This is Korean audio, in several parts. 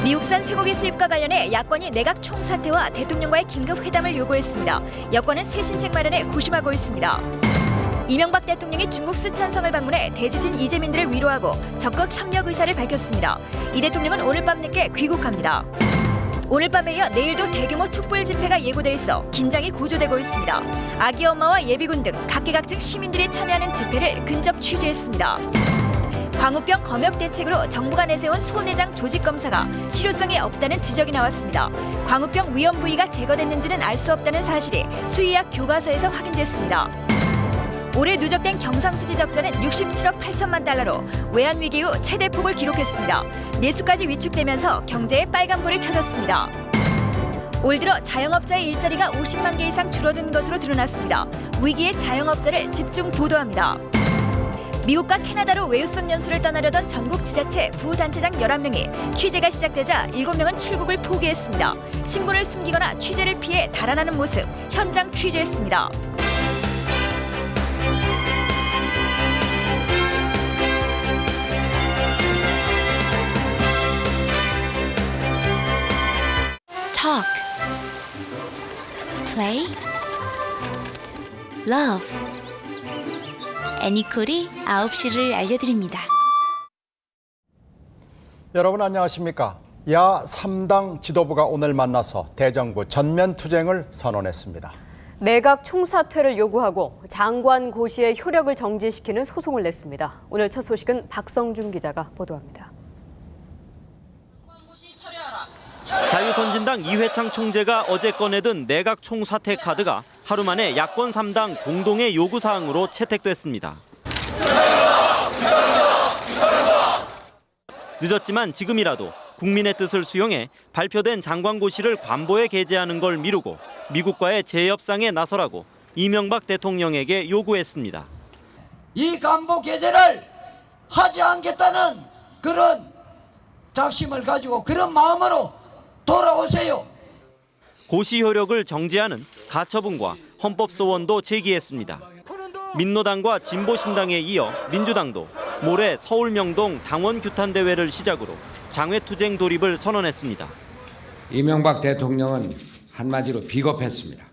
미국산 쇠고기 수입과 관련해 야권이 내각 총사퇴와 대통령과의 긴급 회담을 요구했습니다. 여권은 새 신책 마련에 고심하고 있습니다. 이명박 대통령이 중국 스촨성을 방문해 대지진 이재민들을 위로하고 적극 협력 의사를 밝혔습니다. 이 대통령은 오늘 밤 늦게 귀국합니다. 오늘 밤에 이어 내일도 대규모 촛불 집회가 예고돼 있어 긴장이 고조되고 있습니다. 아기 엄마와 예비군 등 각계각층 시민들이 참여하는 집회를 근접 취재했습니다. 광우병 검역 대책으로 정부가 내세운 소내장 조직 검사가 실효성이 없다는 지적이 나왔습니다. 광우병 위험 부위가 제거됐는지는 알 수 없다는 사실이 수의학 교과서에서 확인됐습니다. 올해 누적된 경상수지 적자는 67억 8천만 달러로 외환 위기 후 최대 폭을 기록했습니다. 내수까지 위축되면서 경제에 빨간불이 켜졌습니다. 올 들어 자영업자의 일자리가 50만 개 이상 줄어든 것으로 드러났습니다. 위기의 자영업자를 집중 보도합니다. 미국과 캐나다로 외유성 연수를 떠나려던 전국 지자체 부단체장 11명이 취재가 시작되자 7명은 출국을 포기했습니다. 신분을 숨기거나 취재를 피해 달아나는 모습 현장 취재했습니다. Talk, play, love. 애니콜이 9시를 알려드립니다. 여러분 안녕하십니까? 야 3당 지도부가 오늘 만나서 대정부 전면 투쟁을 선언했습니다. 내각 총사퇴를 요구하고 장관 고시의 효력을 정지시키는 소송을 냈습니다. 오늘 첫 소식은 박성준 기자가 보도합니다. 자유선진당 이회창 총재가 어제 꺼내든 내각 총사퇴 카드가 하루 만에 야권 3당 공동의 요구사항으로 채택됐습니다. 늦었지만 지금이라도 국민의 뜻을 수용해 발표된 장관고시를 관보에 게재하는 걸 미루고 미국과의 재협상에 나서라고 이명박 대통령에게 요구했습니다. 이 관보 게재를 하지 않겠다는 그런 작심을 가지고 그런 마음으로 돌아오세요. 고시 효력을 정지하는 가처분과 헌법소원도 제기했습니다. 민노당과 진보신당에 이어 민주당도 모레 서울명동 당원규탄대회를 시작으로 장외투쟁 돌입을 선언했습니다. 이명박 대통령은 한마디로 비겁했습니다.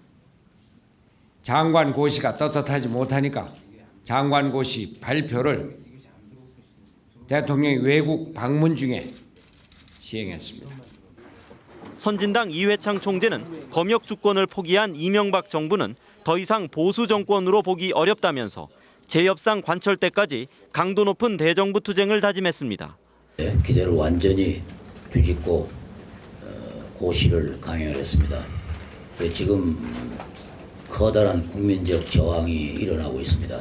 장관 고시가 떳떳하지 못하니까 장관 고시 발표를 대통령이 외국 방문 중에 시행했습니다. 선진당 이회창 총재는 검역 주권을 포기한 이명박 정부는 더 이상 보수 정권으로 보기 어렵다면서 재협상 관철 때까지 강도 높은 대정부 투쟁을 다짐했습니다. 기대를 완전히 뒤집고 고시를 강행을 했습니다. 지금 커다란 국민적 저항이 일어나고 있습니다.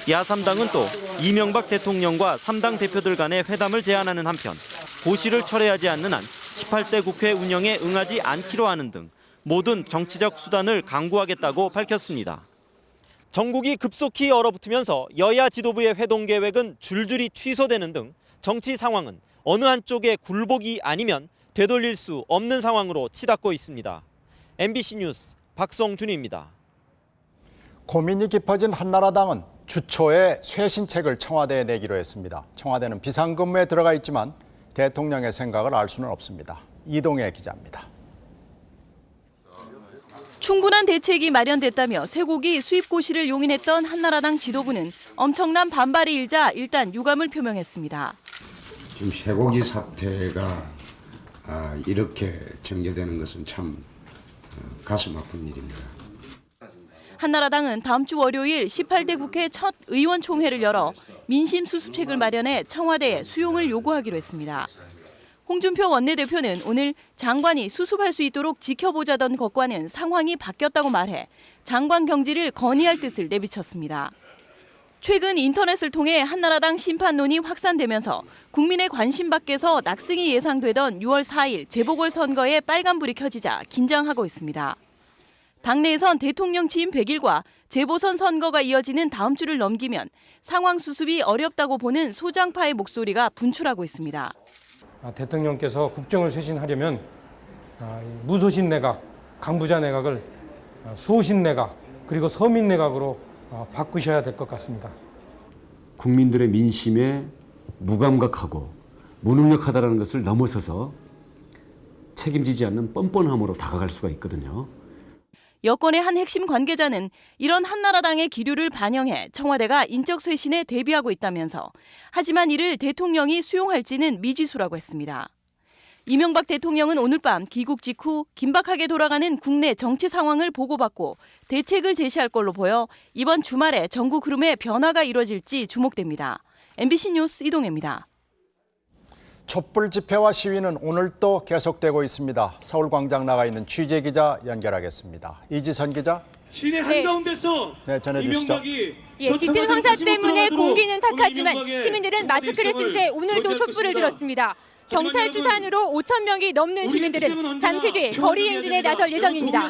야3당은 또 이명박 대통령과 3당 대표들 간의 회담을 제안하는 한편 고시를 철회하지 않는 한 18대 국회 운영에 응하지 않기로 하는 등 모든 정치적 수단을 강구하겠다고 밝혔습니다. 전국이 급속히 얼어붙으면서 여야 지도부의 회동 계획은 줄줄이 취소되는 등 정치 상황은 어느 한쪽의 굴복이 아니면 되돌릴 수 없는 상황으로 치닫고 있습니다. MBC 뉴스 박성준입니다. 고민이 깊어진 한나라당은 주초에 쇄신책을 청와대에 내기로 했습니다. 청와대는 비상근무에 들어가 있지만 대통령의 생각을 알 수는 없습니다. 이동혜 기자입니다. 충분한 대책이 마련됐다며 쇠고기 수입 고시를 용인했던 한나라당 지도부는 엄청난 반발이 일자 일단 유감을 표명했습니다. 지금 쇠고기 사태가 이렇게 전개되는 것은 참 가슴 아픈 일입니다. 한나라당은 다음 주 월요일 18대 국회 첫 의원총회를 열어 민심 수습책을 마련해 청와대에 수용을 요구하기로 했습니다. 홍준표 원내대표는 오늘 장관이 수습할 수 있도록 지켜보자던 것과는 상황이 바뀌었다고 말해 장관 경질을 건의할 뜻을 내비쳤습니다. 최근 인터넷을 통해 한나라당 심판론이 확산되면서 국민의 관심 밖에서 낙승이 예상되던 6월 4일 재보궐선거에 빨간불이 켜지자 긴장하고 있습니다. 당내에선 대통령 취임 100일과 재보선 선거가 이어지는 다음 주를 넘기면 상황 수습이 어렵다고 보는 소장파의 목소리가 분출하고 있습니다. 대통령께서 국정을 쇄신하려면 무소신 내각, 강부자 내각을 소신 내각, 그리고 서민 내각으로 바꾸셔야 될 것 같습니다. 국민들의 민심에 무감각하고 무능력하다는 것을 넘어서서 책임지지 않는 뻔뻔함으로 다가갈 수가 있거든요. 여권의 한 핵심 관계자는 이런 한나라당의 기류를 반영해 청와대가 인적 쇄신에 대비하고 있다면서 하지만 이를 대통령이 수용할지는 미지수라고 했습니다. 이명박 대통령은 오늘 밤 귀국 직후 긴박하게 돌아가는 국내 정치 상황을 보고받고 대책을 제시할 걸로 보여 이번 주말에 전국 흐름에 변화가 이뤄질지 주목됩니다. MBC 뉴스 이동혜입니다. 촛불 집회와 시위는 오늘 또 계속되고 있습니다. 서울광장 나가 있는 취재기자 연결하겠습니다. 이지선 기자. 시내 한가운데서 전해주시죠. 이명박이 짙은 황사 때문에 공기는 탁하지만 시민들은 마스크를 쓴 채 오늘도 촛불을 들었습니다. 경찰 추산으로 5천 명이 넘는 시민들은 잠시 뒤 거리 행진에 나설 예정입니다.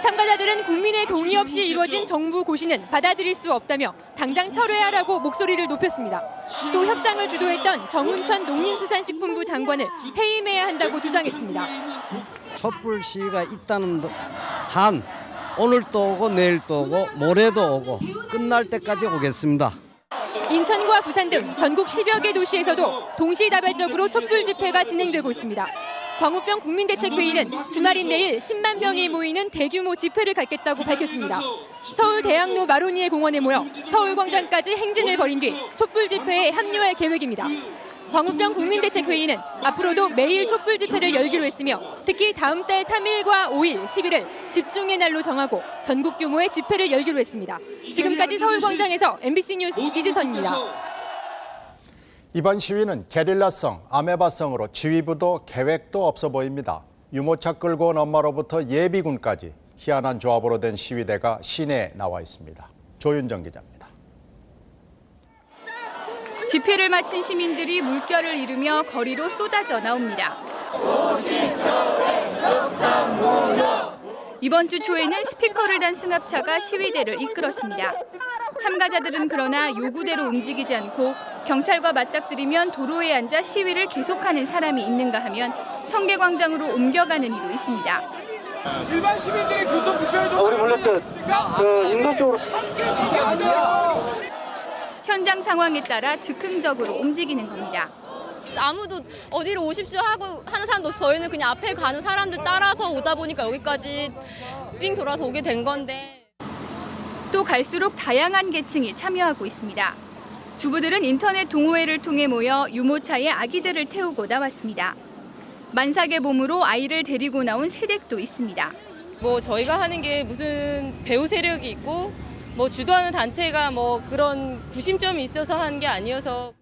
참가자들은 국민의 동의 없이 이루어진 정부 고시는 받아들일 수 없다며 당장 철회하라고 목소리를 높였습니다. 또 협상을 주도했던 정운천 농림수산식품부 장관을 해임해야 한다고 주장했습니다. 촛불 시위가 있다는 한 오늘도 오고 내일도 오고 모레도 오고 끝날 때까지 오겠습니다. 인천과 부산 등 전국 10여 개 도시에서도 동시다발적으로 촛불 집회가 진행되고 있습니다. 광우병 국민대책회의는 주말인 내일 10만 명이 모이는 대규모 집회를 갖겠다고 밝혔습니다. 서울 대학로 마로니에 공원에 모여 서울광장까지 행진을 벌인 뒤 촛불 집회에 합류할 계획입니다. 광우병 국민대책회의는 앞으로도 매일 촛불 집회를 열기로 했으며 특히 다음 달 3일과 5일, 10일을 집중의 날로 정하고 전국 규모의 집회를 열기로 했습니다. 지금까지 서울광장에서 MBC 뉴스 이지선입니다. 이번 시위는 게릴라성, 아메바성으로 지휘부도 계획도 없어 보입니다. 유모차 끌고 온 엄마로부터 예비군까지 희한한 조합으로 된 시위대가 시내에 나와 있습니다. 조윤정 기자입니다. 집회를 마친 시민들이 물결을 이루며 거리로 쏟아져 나옵니다. 이번 주 초에는 스피커를 단 승합차가 시위대를 이끌었습니다. 참가자들은 그러나 요구대로 움직이지 않고 경찰과 맞닥뜨리면 도로에 앉아 시위를 계속하는 사람이 있는가 하면 청계광장으로 옮겨가는 이도 있습니다. 일반 시민들의 교통 불편을 좀 우리 몰랐죠. 인도 쪽으로 함께 지켜하자. 현장 상황에 따라 즉흥적으로 움직이는 겁니다. 아무도 어디로 오십시오 하고 하는 사람도 없이 저희는 그냥 앞에 가는 사람들 따라서 오다 보니까 여기까지 삥 돌아서 오게 된 건데. 또 갈수록 다양한 계층이 참여하고 있습니다. 주부들은 인터넷 동호회를 통해 모여 유모차에 아기들을 태우고 나왔습니다. 만삭의 몸으로 아이를 데리고 나온 세댁도 있습니다. 저희가 하는 게 무슨 배우 세력이 있고 주도하는 단체가 그런 구심점이 있어서 하는 게 아니어서.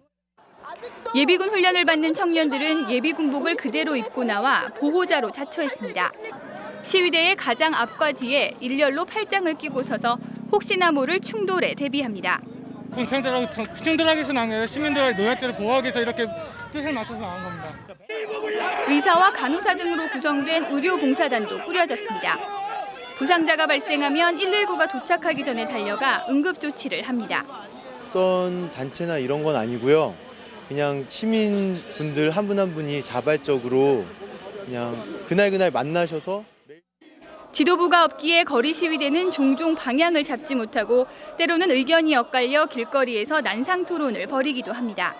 예비군 훈련을 받는 청년들은 예비군복을 그대로 입고 나와 보호자로 자처했습니다. 시위대의 가장 앞과 뒤에 일렬로 팔짱을 끼고 서서 혹시나 모를 충돌에 대비합니다. 군청들하기 위해서는 아니라 시민들의 노약자를 보호하기 위해서 이렇게 뜻을 맞춰서 나온 겁니다. 의사와 간호사 등으로 구성된 의료봉사단도 꾸려졌습니다. 부상자가 발생하면 119가 도착하기 전에 달려가 응급조치를 합니다. 어떤 단체나 이런 건 아니고요. 그냥 시민분들 한 분 한 분이 자발적으로 그냥 그날 만나셔서 지도부가 없기에 거리 시위대는 종종 방향을 잡지 못하고 때로는 의견이 엇갈려 길거리에서 난상 토론을 벌이기도 합니다.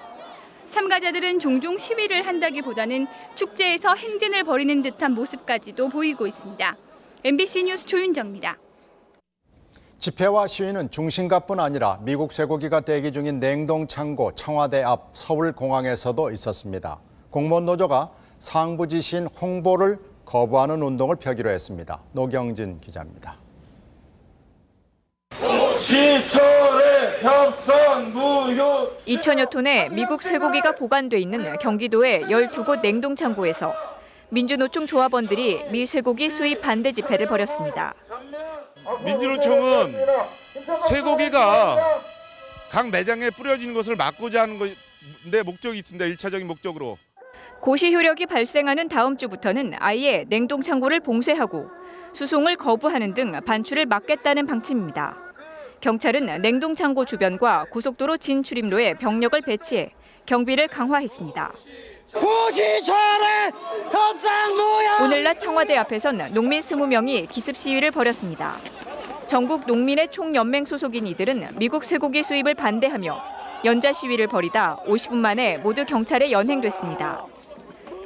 참가자들은 종종 시위를 한다기보다는 축제에서 행진을 벌이는 듯한 모습까지도 보이고 있습니다. MBC 뉴스 조윤정입니다. 집회와 시위는 중심가뿐 아니라 미국 쇠고기가 대기 중인 냉동창고 청와대 앞 서울공항에서도 있었습니다. 공무원 노조가 상부 지시인 홍보를 거부하는 운동을 펴기로 했습니다. 노경진 기자입니다. 10초의 협상 무효. 2천여 톤의 미국 쇠고기가 보관돼 있는 경기도의 12곳 냉동창고에서 민주노총 조합원들이 미 쇠고기 수입 반대 집회를 벌였습니다. 민주노총은 쇠고기가 각 매장에 뿌려지는 것을 막고자 하는 것인데 목적이 있습니다. 1차적인 목적으로. 고시 효력이 발생하는 다음 주부터는 아예 냉동창고를 봉쇄하고 수송을 거부하는 등 반출을 막겠다는 방침입니다. 경찰은 냉동창고 주변과 고속도로 진출입로에 병력을 배치해 경비를 강화했습니다. 고시철의 협상 무효. 오늘 낮 청와대 앞에선 농민 20명이 기습 시위를 벌였습니다. 전국 농민의 총연맹 소속인 이들은 미국 쇠고기 수입을 반대하며 연자 시위를 벌이다 50분 만에 모두 경찰에 연행됐습니다.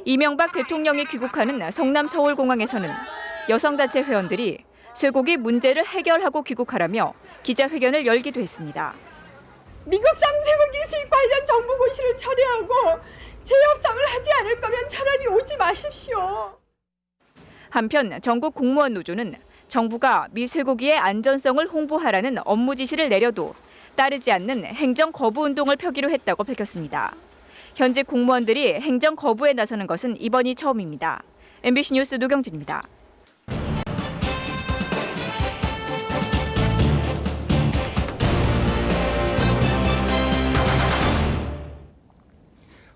이명박 대통령이 귀국하는 성남 서울공항에서는 여성단체 회원들이 쇠고기 문제를 해결하고 귀국하라며 기자회견을 열기도 했습니다. 미국산 쇠고기 수입 관련 정부 고시를 철회하고 재협상을 하지 않을 거면 차라리 오지 마십시오. 한편 전국 공무원 노조는 정부가 미 쇠고기의 안전성을 홍보하라는 업무 지시를 내려도 따르지 않는 행정 거부 운동을 펴기로 했다고 밝혔습니다. 현직 공무원들이 행정 거부에 나서는 것은 이번이 처음입니다. MBC 뉴스 노경진입니다.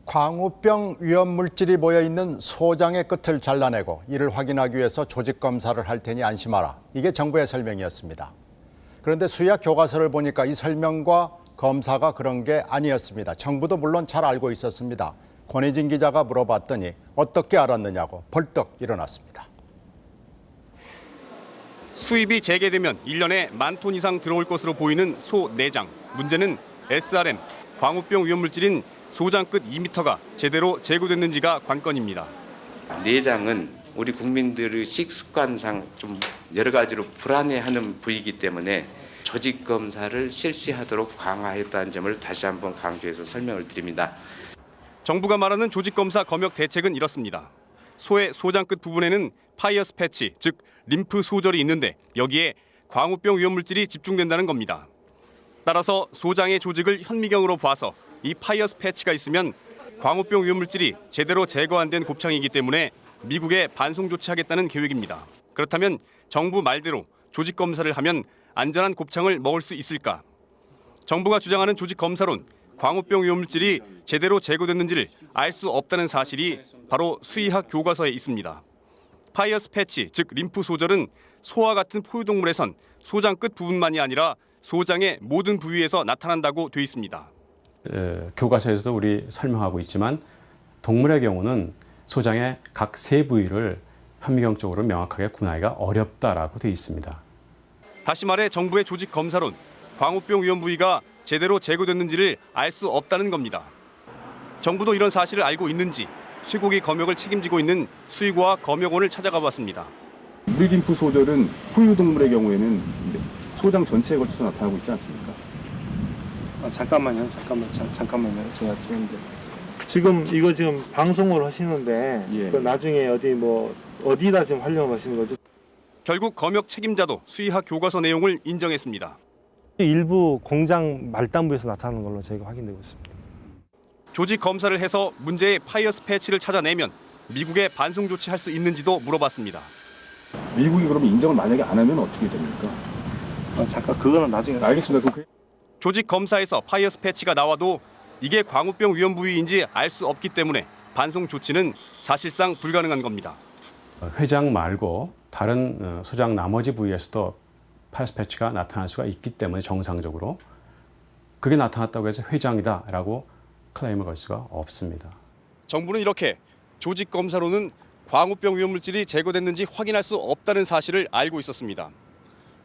광우병 위험 물질이 모여 있는 소장의 끝을 잘라내고 이를 확인하기 위해서 조직 검사를 할 테니 안심하라. 이게 정부의 설명이었습니다. 그런데 수의학 교과서를 보니까 이 설명과 검사가 그런 게 아니었습니다. 정부도 물론 잘 알고 있었습니다. 권혜진 기자가 물어봤더니 어떻게 알았느냐고 벌떡 일어났습니다. 수입이 재개되면 1년에 10,000톤 이상 들어올 것으로 보이는 소 내장. 문제는 SRM, 광우병 위험 물질인 소장 끝 2m가 제대로 제거됐는지가 관건입니다. 내장은 우리 국민들의 식습관상 좀 여러 가지로 불안해하는 부위이기 때문에 조직 검사를 실시하도록 강화했다는 점을 다시 한번 강조해서 설명을 드립니다. 정부가 말하는 조직 검사 검역 대책은 이렇습니다. 소의 소장 끝 부분에는 파이어스 패치, 즉 림프 소절이 있는데 여기에 광우병 위험 물질이 집중된다는 겁니다. 따라서 소장의 조직을 현미경으로 봐서 이 파이어스 패치가 있으면 광우병 위험 물질이 제대로 제거 안 된 곱창이기 때문에 미국에 반송 조치하겠다는 계획입니다. 그렇다면 정부 말대로 조직 검사를 하면 안전한 곱창을 먹을 수 있을까? 정부가 주장하는 조직 검사론, 광우병 위험 물질이 제대로 제거됐는지를 알 수 없다는 사실이 바로 수의학 교과서에 있습니다. 파이어스 패치, 즉 림프 소절은 소와 같은 포유동물에선 소장 끝 부분만이 아니라 소장의 모든 부위에서 나타난다고 돼 있습니다. 교과서에서도 우리 설명하고 있지만 동물의 경우는 소장의 각 세 부위를 현미경적으로 명확하게 구분하기가 어렵다라고 돼 있습니다. 다시 말해 정부의 조직 검사론, 광우병 위험 부위가 제대로 제거됐는지를 알 수 없다는 겁니다. 정부도 이런 사실을 알고 있는지 쇠고기 검역을 책임지고 있는 수의고와 검역원을 찾아가 봤습니다. 무리림프 소절은 포유동물의 경우에는 소장 전체에 걸쳐서 나타나고 있지 않습니까? 잠깐만요. 제가 지금 이거 지금 방송을 하시는데 그 나중에 어디다 지금 하려고 하시는 거죠? 결국 검역 책임자도 수의학 교과서 내용을 인정했습니다. 일부 공장 말단부에서 나타나는 걸로 저희가 확인되고 있습니다. 조직 검사를 해서 문제의 파이어스 패치를 찾아내면 미국에 반송 조치할 수 있는지도 물어봤습니다. 미국이 그러면 인정을 만약에 안 하면 어떻게 됩니까? 잠깐 그거는 나중에 알겠습니다. 조직 검사에서 파이어스 패치가 나와도 이게 광우병 위험 부위인지 알 수 없기 때문에 반송 조치는 사실상 불가능한 겁니다. 회장 말고 다른 소장 나머지 부위에서도 파이어스 패치가 나타날 수가 있기 때문에 정상적으로 그게 나타났다고 해서 회장이다라고 클레임을 걸 수가 없습니다. 정부는 이렇게 조직 검사로는 광우병 위험 물질이 제거됐는지 확인할 수 없다는 사실을 알고 있었습니다.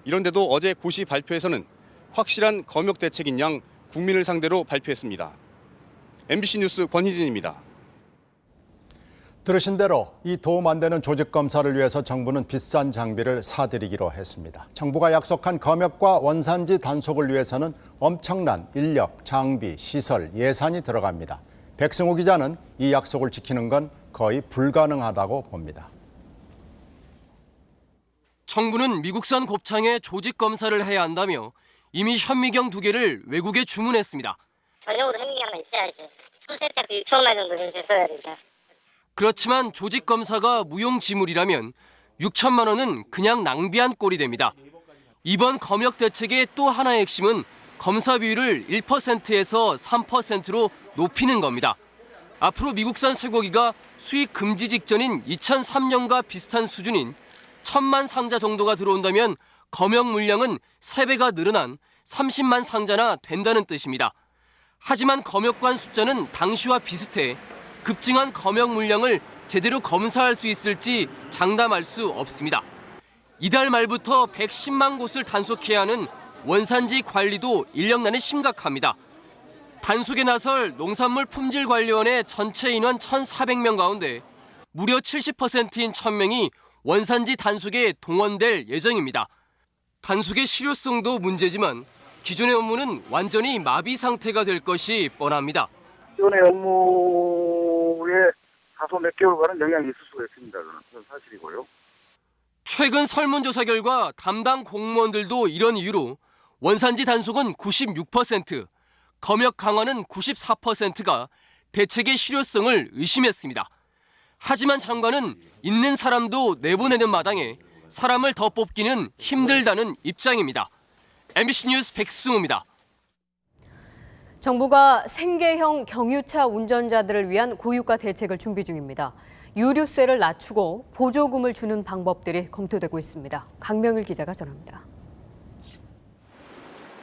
이런데도 어제 고시 발표에서는 확실한 검역 대책인 양 국민을 상대로 발표했습니다. MBC 뉴스 권희진입니다. 들으신 대로 이 도움 안 되는 조직 검사를 위해서 정부는 비싼 장비를 사들이기로 했습니다. 정부가 약속한 검역과 원산지 단속을 위해서는 엄청난 인력, 장비, 시설, 예산이 들어갑니다. 백승우 기자는 이 약속을 지키는 건 거의 불가능하다고 봅니다. 정부는 미국산 곱창의 조직 검사를 해야 한다며 이미 현미경 2개를 외국에 주문했습니다. 전용으로 현미경 하나 있어야지. 수세대 6천만 정도 좀 써야 되죠. 그렇지만 조직 검사가 무용지물이라면 6천만 원은 그냥 낭비한 꼴이 됩니다. 이번 검역 대책의 또 하나의 핵심은 검사 비율을 1%에서 3%로 높이는 겁니다. 앞으로 미국산 쇠고기가 수입 금지 직전인 2003년과 비슷한 수준인 1,000만 상자 정도가 들어온다면 검역 물량은 3배가 늘어난 30만 상자나 된다는 뜻입니다. 하지만 검역관 숫자는 당시와 비슷해 급증한 검역 물량을 제대로 검사할 수 있을지 장담할 수 없습니다. 이달 말부터 110만 곳을 단속해야 하는 원산지 관리도 인력난이 심각합니다. 단속에 나설 농산물 품질관리원의 전체 인원 1,400명 가운데 무려 70%인 1,000명이 원산지 단속에 동원될 예정입니다. 단속의 실효성도 문제지만 기존의 업무는 완전히 마비 상태가 될 것이 뻔합니다. 기존의 업무에 다소 몇 개월간은 영향이 있을 수가 있습니다. 그건 사실이고요. 최근 설문조사 결과 담당 공무원들도 이런 이유로 원산지 단속은 96%, 검역 강화는 94%가 대책의 실효성을 의심했습니다. 하지만 장관은 있는 사람도 내보내는 마당에 사람을 더 뽑기는 힘들다는 입장입니다. MBC 뉴스 백승우입니다. 정부가 생계형 경유차 운전자들을 위한 고유가 대책을 준비 중입니다. 유류세를 낮추고 보조금을 주는 방법들이 검토되고 있습니다. 강명일 기자가 전합니다.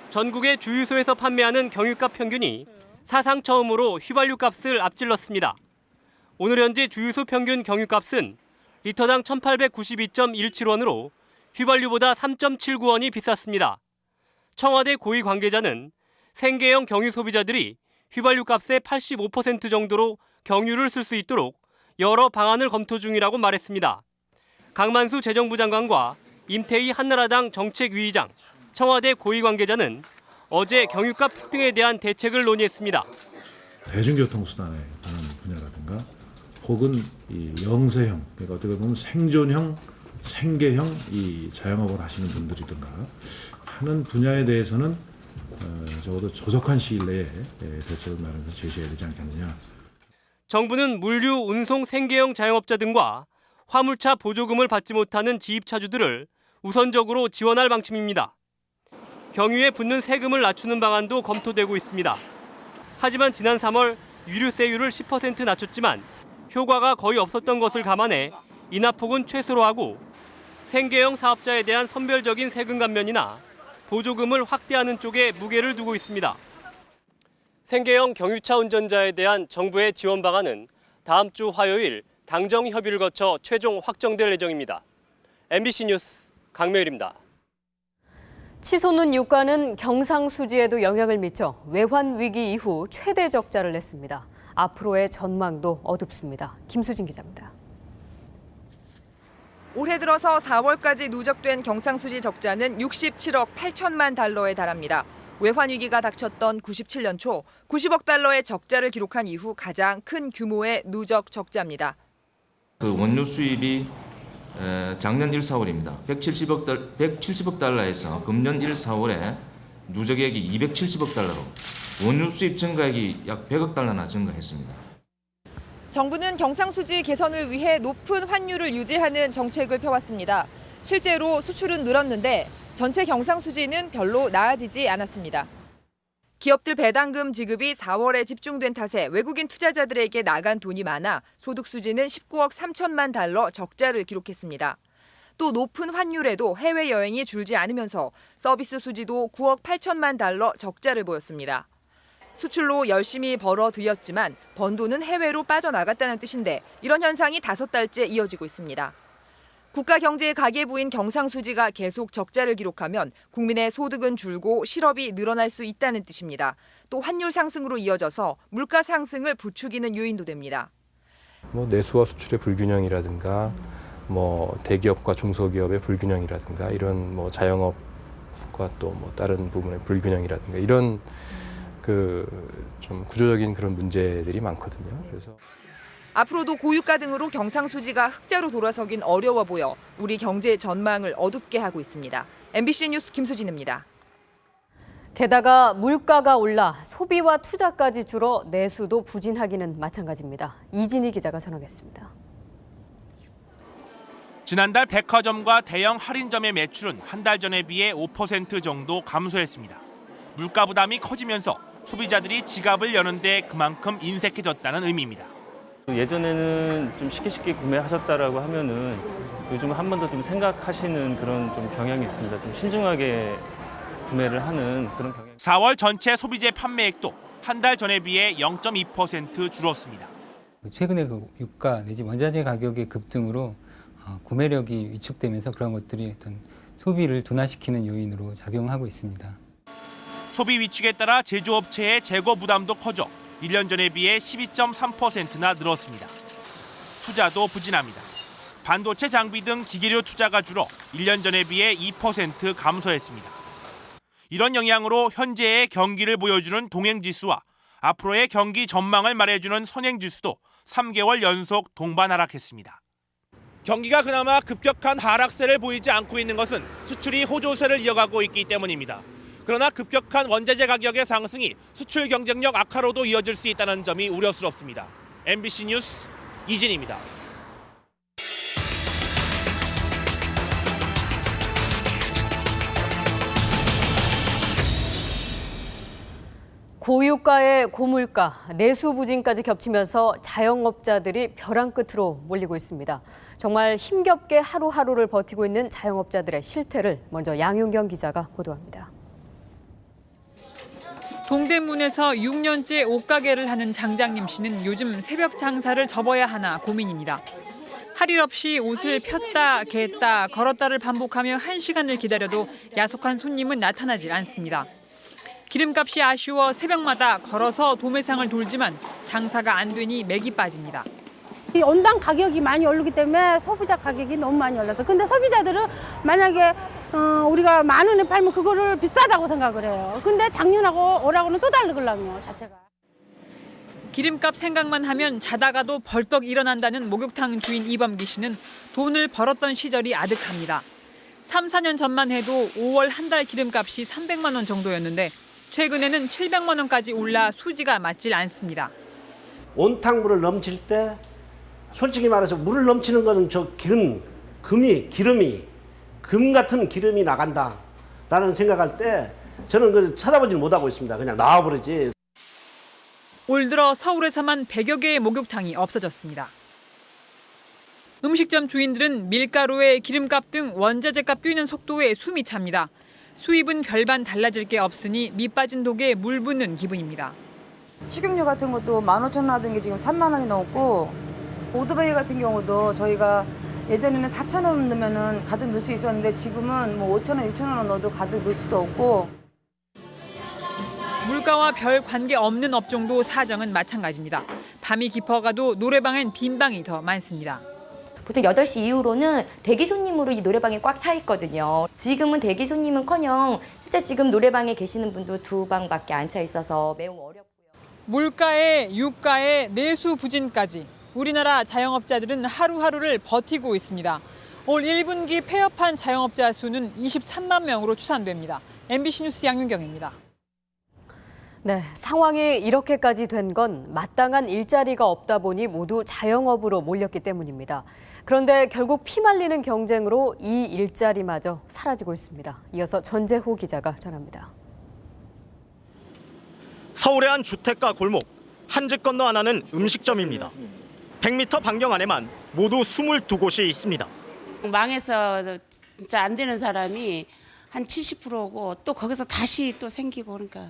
전국의 주유소에서 판매하는 경유값 평균이 사상 처음으로 휘발유 값을 앞질렀습니다. 오늘 현재 주유소 평균 경유값은 리터당 1,892.17원으로 휘발유보다 3.79원이 비쌌습니다. 청와대 고위 관계자는 생계형 경유 소비자들이 휘발유 값의 85% 정도로 경유를 쓸 수 있도록 여러 방안을 검토 중이라고 말했습니다. 강만수 재정부 장관과 임태희 한나라당 정책위의장, 청와대 고위 관계자는 어제 경유값 폭등에 대한 대책을 논의했습니다. 대중교통수단에 관한 분야라든가 혹은 이 영세형, 그러니까 어떻게 보면 생존형, 생계형 이 자영업을 하시는 분들이든가 하는 분야에 대해서는 적어도 조속한 시일 내에 대책을 마련해서 제시해야 되지 않겠느냐. 정부는 물류, 운송, 생계형 자영업자 등과 화물차 보조금을 받지 못하는 지입차주들을 우선적으로 지원할 방침입니다. 경유에 붙는 세금을 낮추는 방안도 검토되고 있습니다. 하지만 지난 3월 유류세율을 10% 낮췄지만 효과가 거의 없었던 것을 감안해 인하폭은 최소로 하고 생계형 사업자에 대한 선별적인 세금 감면이나 보조금을 확대하는 쪽에 무게를 두고 있습니다. 생계형 경유차 운전자에 대한 정부의 지원 방안은 다음 주 화요일 당정 협의를 거쳐 최종 확정될 예정입니다. MBC 뉴스 강명일입니다. 치솟는 유가는 경상수지에도 영향을 미쳐 외환 위기 이후 최대 적자를 냈습니다. 앞으로의 전망도 어둡습니다. 김수진 기자입니다. 올해 들어서 4월까지 누적된 경상수지 적자는 67억 8천만 달러에 달합니다. 외환 위기가 닥쳤던 97년 초 90억 달러의 적자를 기록한 이후 가장 큰 규모의 누적 적자입니다. 그 원유 수입이 작년 1, 4월입니다. 170억 달러에서 금년 1, 4월에 누적액이 270억 달러로 원유 수입 증가액이 약 100억 달러나 증가했습니다. 정부는 경상수지 개선을 위해 높은 환율을 유지하는 정책을 펴왔습니다. 실제로 수출은 늘었는데 전체 경상수지는 별로 나아지지 않았습니다. 기업들 배당금 지급이 4월에 집중된 탓에 외국인 투자자들에게 나간 돈이 많아 소득 수지는 19억 3천만 달러 적자를 기록했습니다. 또 높은 환율에도 해외여행이 줄지 않으면서 서비스 수지도 9억 8천만 달러 적자를 보였습니다. 수출로 열심히 벌어들였지만 번 돈은 해외로 빠져나갔다는 뜻인데 이런 현상이 5달째 이어지고 있습니다. 국가 경제의 가계부인 경상수지가 계속 적자를 기록하면 국민의 소득은 줄고 실업이 늘어날 수 있다는 뜻입니다. 또 환율 상승으로 이어져서 물가 상승을 부추기는 요인도 됩니다. 내수와 수출의 불균형이라든가 대기업과 중소기업의 불균형이라든가 이런 자영업과 또 다른 부분의 불균형이라든가 이런 좀 구조적인 그런 문제들이 많거든요. 그래서 앞으로도 고유가 등으로 경상수지가 흑자로 돌아서긴 어려워 보여 우리 경제 전망을 어둡게 하고 있습니다. MBC 뉴스 김수진입니다. 게다가 물가가 올라 소비와 투자까지 줄어 내수도 부진하기는 마찬가지입니다. 이진희 기자가 전하겠습니다. 지난달 백화점과 대형 할인점의 매출은 한 달 전에 비해 5% 정도 감소했습니다. 물가 부담이 커지면서 소비자들이 지갑을 여는데 그만큼 인색해졌다는 의미입니다. 예전에는 좀 쉽게 구매하셨다라고 하면은 요즘 한 번 더 좀 생각하시는 그런 좀 경향이 있습니다. 좀 신중하게 구매를 하는 그런 경향. 4월 전체 소비재 판매액도 한 달 전에 비해 0.2% 줄었습니다. 최근에 유가 내지 원자재 가격의 급등으로 구매력이 위축되면서 그런 것들이 어떤 소비를 둔화시키는 요인으로 작용하고 있습니다. 소비 위축에 따라 제조업체의 재고 부담도 커져 1년 전에 비해 12.3%나 늘었습니다. 투자도 부진합니다. 반도체 장비 등 기계료 투자가 줄어 1년 전에 비해 2% 감소했습니다. 이런 영향으로 현재의 경기를 보여주는 동행지수와 앞으로의 경기 전망을 말해주는 선행지수도 3개월 연속 동반 하락했습니다. 경기가 그나마 급격한 하락세를 보이지 않고 있는 것은 수출이 호조세를 이어가고 있기 때문입니다. 그러나 급격한 원자재 가격의 상승이 수출 경쟁력 악화로도 이어질 수 있다는 점이 우려스럽습니다. MBC 뉴스 이진입니다. 고유가에 고물가, 내수 부진까지 겹치면서 자영업자들이 벼랑 끝으로 몰리고 있습니다. 정말 힘겹게 하루하루를 버티고 있는 자영업자들의 실태를 먼저 양윤경 기자가 보도합니다. 동대문에서 6년째 옷가게를 하는 장장님 씨는 요즘 새벽 장사를 접어야 하나 고민입니다. 할 일 없이 옷을 폈다 겠다 걸었다를 반복하며 1시간을 기다려도 야속한 손님은 나타나질 않습니다. 기름값이 아쉬워 새벽마다 걸어서 도매상을 돌지만 장사가 안 되니 맥이 빠집니다. 이 온당 가격이 많이 오르기 때문에 소비자 가격이 너무 많이 올라서 근데 소비자들은 만약에 우리가 10,000원에 팔면 그거를 비싸다고 생각을 해요. 근데 작년하고 올해하고는 또 다르거든요, 자체가. 기름값 생각만 하면 자다가도 벌떡 일어난다는 목욕탕 주인 이범기 씨는 돈을 벌었던 시절이 아득합니다. 3, 4년 전만 해도 5월 한 달 기름값이 300만 원 정도였는데 최근에는 700만 원까지 올라 수지가 맞질 않습니다. 온탕물을 넘칠 때 솔직히 말해서 물을 넘치는 거는 저 기름이 금 같은 기름이 나간다라는 생각할 때 저는 그 쳐다보지 못하고 있습니다. 그냥 나와버리지. 올 들어 서울에서만 100여 개의 목욕탕이 없어졌습니다. 음식점 주인들은 밀가루에 기름값 등 원자재값 뛰는 속도에 숨이 찹니다. 수입은 별반 달라질 게 없으니 밑 빠진 독에 물 붓는 기분입니다. 식용유 같은 것도 15,000원 하던 게 지금 3만 원이 넘고 오토바이 같은 경우도 저희가 예전에는 4,000원 넣으면 가득 넣을 수 있었는데 지금은 뭐 5,000원, 6,000원 넣어도 가득 넣을 수도 없고. 물가와 별 관계 없는 업종도 사정은 마찬가지입니다. 밤이 깊어가도 노래방엔 빈 방이 더 많습니다. 보통 8시 이후로는 대기 손님으로 이 노래방이 꽉 차 있거든요. 지금은 대기 손님은커녕 실제 지금 노래방에 계시는 분도 2방밖에 안 차 있어서 매우 어렵고요. 물가에 유가에 내수 부진까지 우리나라 자영업자들은 하루하루를 버티고 있습니다. 올 1분기 폐업한 자영업자 수는 23만 명으로 추산됩니다. MBC 뉴스 양윤경입니다. 네, 상황이 이렇게까지 된 건 마땅한 일자리가 없다 보니 모두 자영업으로 몰렸기 때문입니다. 그런데 결국 피말리는 경쟁으로 이 일자리마저 사라지고 있습니다. 이어서 전재호 기자가 전합니다. 서울의 한 주택가 골목, 한 집 건너 하나는 음식점입니다. 100m 반경 안에만 모두 22곳이 있습니다. 망해서 진짜 안 되는 사람이 한 70%고 또 거기서 다시 또 생기고 그러니까.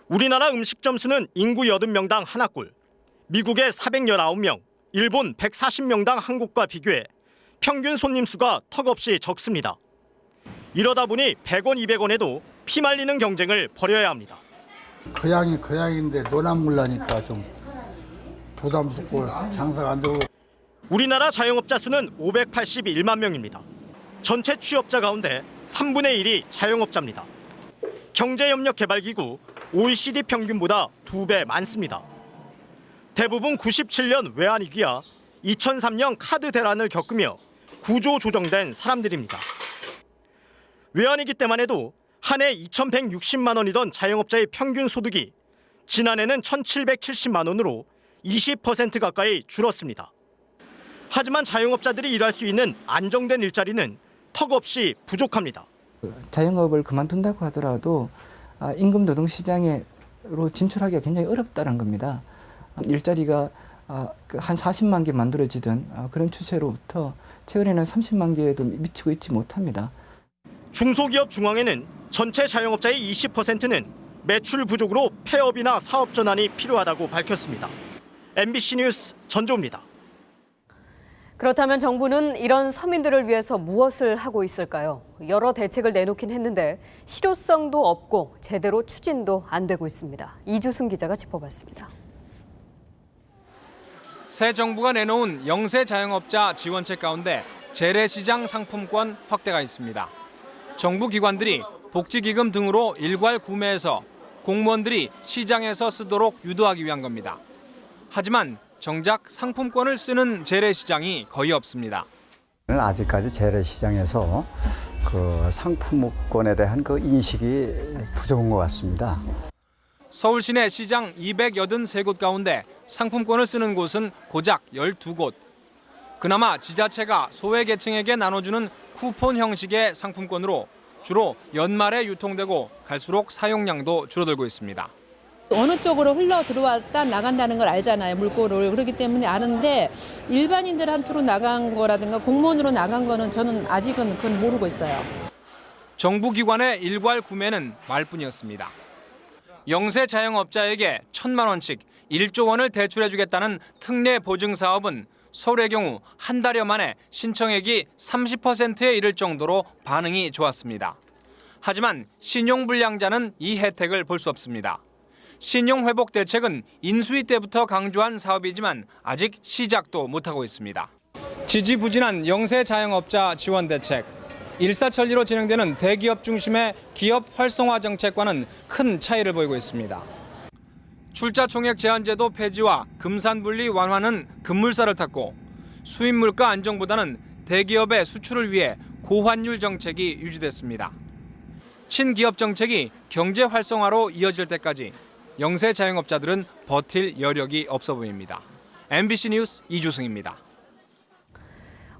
우리나라 음식점 수는 인구 80명당 하나꼴, 미국의 419명, 일본 140명당 한 곳과 비교해 평균 손님 수가 턱없이 적습니다. 이러다 보니 100원, 200원에도 피말리는 경쟁을 벌여야 합니다. 거양이 거양인데 노란물 나니까 좀 부담스럽고 장사가 안 되고. 우리나라 자영업자 수는 581만 명입니다. 전체 취업자 가운데 3분의 1이 자영업자입니다. 경제협력개발기구 OECD 평균보다 2배 많습니다. 대부분 97년 외환위기와 2003년 카드 대란을 겪으며 구조 조정된 사람들입니다. 외환위기 때만 해도 한 해 2,160만 원이던 자영업자의 평균 소득이 지난해는 1,770만 원으로 20% 가까이 줄었습니다. 하지만 자영업자들이 일할 수 있는 안정된 일자리는 턱없이 부족합니다. 자영업을 그만둔다고 하더라도 임금 노동 시장으로 진출하기가 굉장히 어렵다는 겁니다. 일자리가 한 40만 개 만들어지던 그런 추세로부터 최근에는 30만 개에도 미치고 있지 못합니다. 중소기업 중앙회는 전체 자영업자의 20%는 매출 부족으로 폐업이나 사업 전환이 필요하다고 밝혔습니다. MBC 뉴스 전조입니다. 그렇다면 정부는 이런 서민들을 위해서 무엇을 하고 있을까요? 여러 대책을 내놓긴 했는데 실효성도 없고 제대로 추진도 안 되고 있습니다. 이주승 기자가 짚어봤습니다. 새 정부가 내놓은 영세 자영업자 지원책 가운데 재래시장 상품권 확대가 있습니다. 정부 기관들이 복지기금 등으로 일괄 구매해서 공무원들이 시장에서 쓰도록 유도하기 위한 겁니다. 하지만 정작 상품권을 쓰는 재래시장이 거의 없습니다. 아직까지 재래시장에서 그 상품권에 대한 그 인식이 부족한 것 같습니다. 서울 시내 시장 283곳 가운데 상품권을 쓰는 곳은 고작 12곳. 그나마 지자체가 소외계층에게 나눠주는 쿠폰 형식의 상품권으로 주로 연말에 유통되고 갈수록 사용량도 줄어들고 있습니다. 어느 쪽으로 흘러 들어왔다 나간다는 걸 알잖아요, 물꼬를. 그렇기 때문에 아는데 일반인들한테로 나간 거라든가 공무원으로 나간 거는 저는 아직은 그건 모르고 있어요. 정부 기관의 일괄 구매는 말뿐이었습니다. 영세 자영업자에게 1,000만 원씩 1조 원을 대출해주겠다는 특례 보증 사업은 서울의 경우 한 달여 만에 신청액이 30%에 이를 정도로 반응이 좋았습니다. 하지만 신용불량자는 이 혜택을 볼 수 없습니다. 신용회복 대책은 인수위 때부터 강조한 사업이지만 아직 시작도 못하고 있습니다. 지지부진한 영세 자영업자 지원 대책. 일사천리로 진행되는 대기업 중심의 기업 활성화 정책과는 큰 차이를 보이고 있습니다. 출자 총액 제한제도 폐지와 금산분리 완화는 급물살을 탔고 수입 물가 안정보다는 대기업의 수출을 위해 고환율 정책이 유지됐습니다. 친기업 정책이 경제 활성화로 이어질 때까지 영세 자영업자들은 버틸 여력이 없어 보입니다. MBC 뉴스 이주승입니다.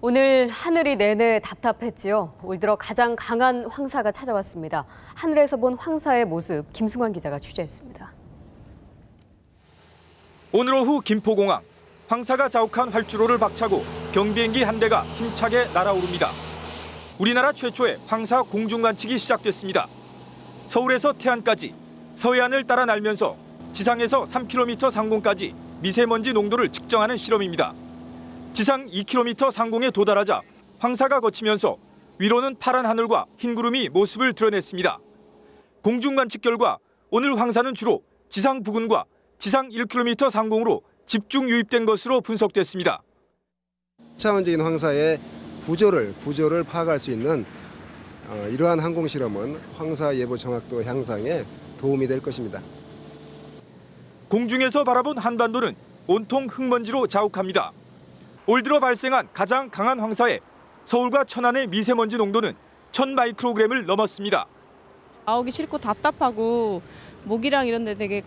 오늘 하늘이 내내 답답했지요. 올 들어 가장 강한 황사가 찾아왔습니다. 하늘에서 본 황사의 모습 김승환 기자가 취재했습니다. 오늘 오후 김포공항, 황사가 자욱한 활주로를 박차고 경비행기 한 대가 힘차게 날아오릅니다. 우리나라 최초의 황사 공중 관측이 시작됐습니다. 서울에서 태안까지 서해안을 따라 날면서 지상에서 3km 상공까지 미세먼지 농도를 측정하는 실험입니다. 지상 2km 상공에 도달하자 황사가 거치면서 위로는 파란 하늘과 흰 구름이 모습을 드러냈습니다. 공중 관측 결과 오늘 황사는 주로 지상 부근과 지상 1km 상공으로 집중 유입된 것으로 분석됐습니다. 차원적인 황사의 구조를 파악할 수 있는 이러한 항공 실험은 황사 예보 정확도 향상에 도움이 될 것입니다. 공중에서 바라본 한반도는 온통 흙먼지로 자욱합니다. 올 들어 발생한 가장 강한 황사에 서울과 천안의 미세먼지 농도는 1000마이크로그램을 넘었습니다. 나오기 싫고 답답하고 목이랑 이런 데 되게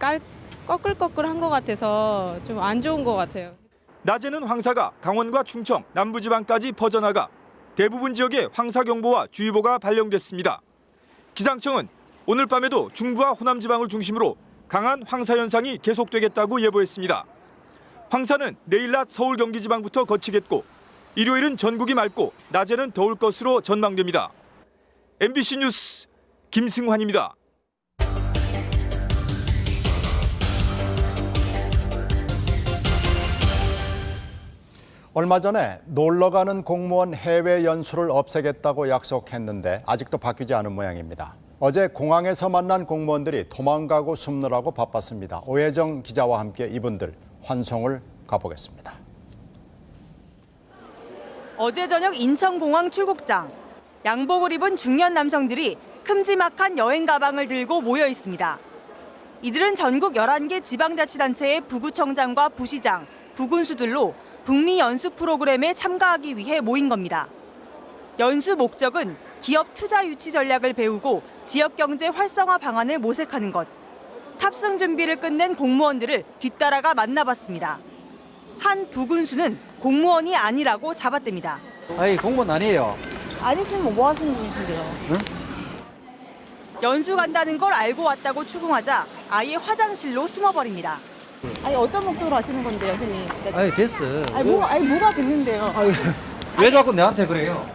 꺼끌꺼끌한 것 같아서 좀 안 좋은 것 같아요. 낮에는 황사가 강원과 충청, 남부지방까지 퍼져나가 대부분 지역에 황사경보와 주의보가 발령됐습니다. 기상청은 오늘 밤에도 중부와 호남지방을 중심으로 강한 황사 현상이 계속되겠다고 예보했습니다. 황사는 내일 낮 서울 경기지방부터 거치겠고 일요일은 전국이 맑고 낮에는 더울 것으로 전망됩니다. MBC 뉴스 김승환입니다. 얼마 전에 놀러가는 공무원 해외 연수를 없애겠다고 약속했는데 아직도 바뀌지 않은 모양입니다. 어제 공항에서 만난 공무원들이 도망가고 숨느라고 바빴습니다. 오혜정 기자와 함께 이분들 환송을 가보겠습니다. 어제 저녁 인천공항 출국장. 양복을 입은 중년 남성들이 큼지막한 여행 가방을 들고 모여 있습니다. 이들은 전국 11개 지방자치단체의 부구청장과 부시장, 부군수들로 북미 연수 프로그램에 참가하기 위해 모인 겁니다. 연수 목적은 기업 투자 유치 전략을 배우고 지역 경제 활성화 방안을 모색하는 것. 탑승 준비를 끝낸 공무원들을 뒤따라가 만나봤습니다. 한 부군수는 공무원이 아니라고 잡아댑니다. 아니 공무원 아니에요. 아니시면 뭐 하시는 분이신데요? 응? 연수 간다는 걸 알고 왔다고 추궁하자 아예 화장실로 숨어버립니다. 아니 어떤 목적으로 하시는 건데요, 선생님? 아니 됐어. 아니 뭐가 됐는데요? 왜 자꾸 내한테 그래요?